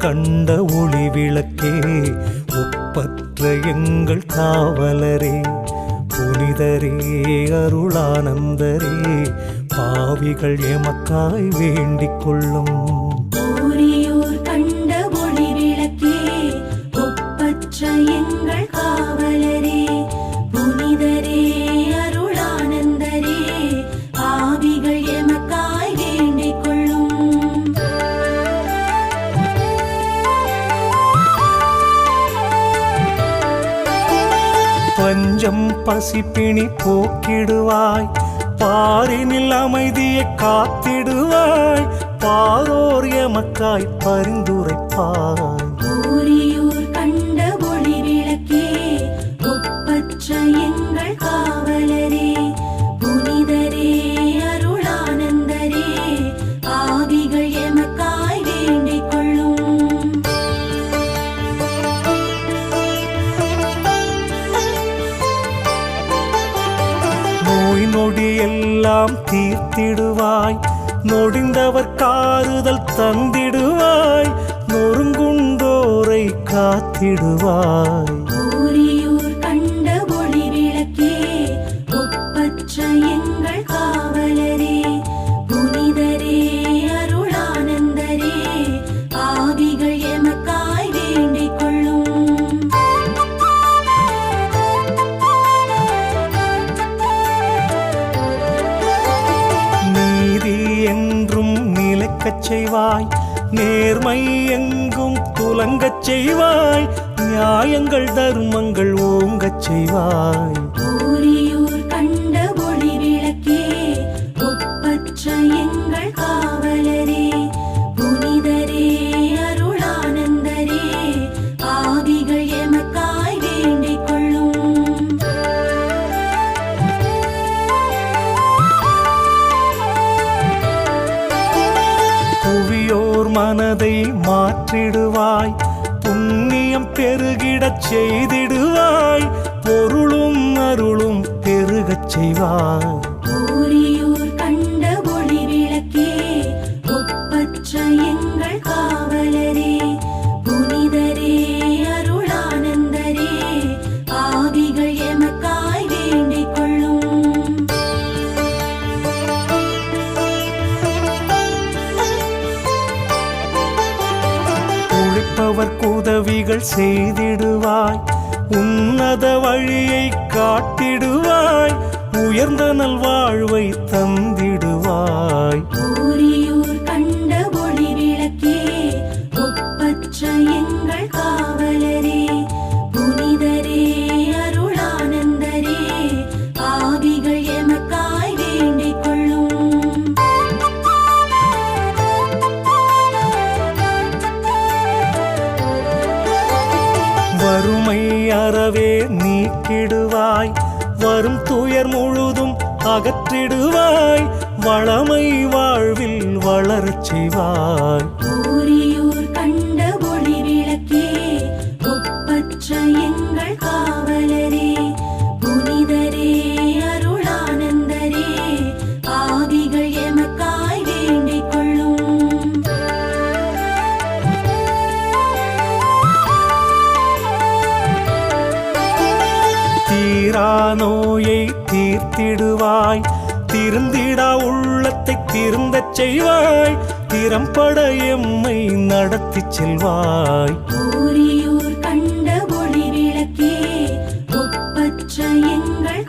கண்ட ஒளி விளக்கே, ஒப்பற்ற எங்கள் காவலரே, புனிதரே அருளானந்தரே, பாவிகள் எமக்காய் வேண்டிக் கொள்ளும். ஊரியூர் கண்ட ஒளி விளக்கே, ஒப்பற்ற எங்கள் காவலரே, புனிதரே அருளானந்தரே, பாவிகள் எமக்காய் வேண்டிக் கொள்ளும். பஞ்சம் பசிப்பிணி போக்கிடுவாய், பாரினில் அமைதியை காத்திடுவாய், பாரோர் எமக்காய் பரிந்துரைப்பாய். ஊரியூர் கண்ட ஒளி விளக்கே, ஒப்பற்ற எங்கள் காவலரே, புனிதரே அருளானந்தரே, பாவிகள் எமக்காய் வேண்டிக் கொள்ளும். நோய் நொடி எல்லாம் தீர்த்திடுவாய், நொடிந்தவர் காறுதல் தந்திடுவாய், நொறுங்குண்டோரை காத்திடுவாய். ஊரியூர் கண்ட ஒளி விளக்கே, ஒப்பற்ற எங்கள் காவலரே, புனிதரே அருளானந்தரே, பாவிகள் எமக்காய் வேண்டிக் கொள்ளும். நீதி என்றும் நிலைக்கச் செய்வாய், நேர்மை எங்கும் துலங்கச் செய்வாய், நியாயங்கள் தர்மங்கள் ஓங்கச் செய்வாய். ஊரியூர் கண்ட ஒளி விளக்கே, ஒப்பற்ற எங்கள் காவலரே, புனிதரே அருளானந்தரே, பாவிகள் எமக்காய் வேண்டிக் கொள்ளும். புவியோர் மனதை மாற்றிடுவாய், புண்ணியம் பெருகிடச் செய்திடுவாய், பொருளும் அருளும் பெருகச் செய்வாய். ஊரியூர் கண்ட ஒளி விளக்கே, ஒப்பற்ற எங்கள் காவலரே, புனிதரே அருளானந்தரே, பாவிகள் எமக்காய் வேண்டிக் கொள்ளும். உழைப்பவர்க்கு உதவிகள் செய்திடுவாய், உன்னத வழியை காட்டிடுவாய், உயர்ந்த நல்வாழ்வை தந்திடுவாய். ஊரியூர் கண்ட ஒளி விளக்கே, ஒப்பற்ற எங்கள் காவலரே, புனிதரே அருளானந்தரே, பாவிகள் எமக்காய் வேண்டிக் கொள்ளும். வறுமை அறவே நீக்கிடுவாய், வரும் துயர் முழுதும் அகற்றிடுவாய், வளமை வாழ்வில் வளரச் செய்வாய். ஊரியூர் கண்ட ஒளி விளக்கே, ஒப்பற்ற எங்கள் காவலரே, புனிதரே அருளானந்தரே, பாவிகள் எமக்காய் வேண்டிக் கொள்ளும். தீரா நோயை தீர்த்திடுவாய், திருந்திடா உள்ளத்தை திருந்தச் செய்வாய், திறம்பட எம்மை நடத்திச் செல்வாய். ஊரியூர் கண்ட ஒளி விளக்கே, ஒப்பற்ற எங்கள்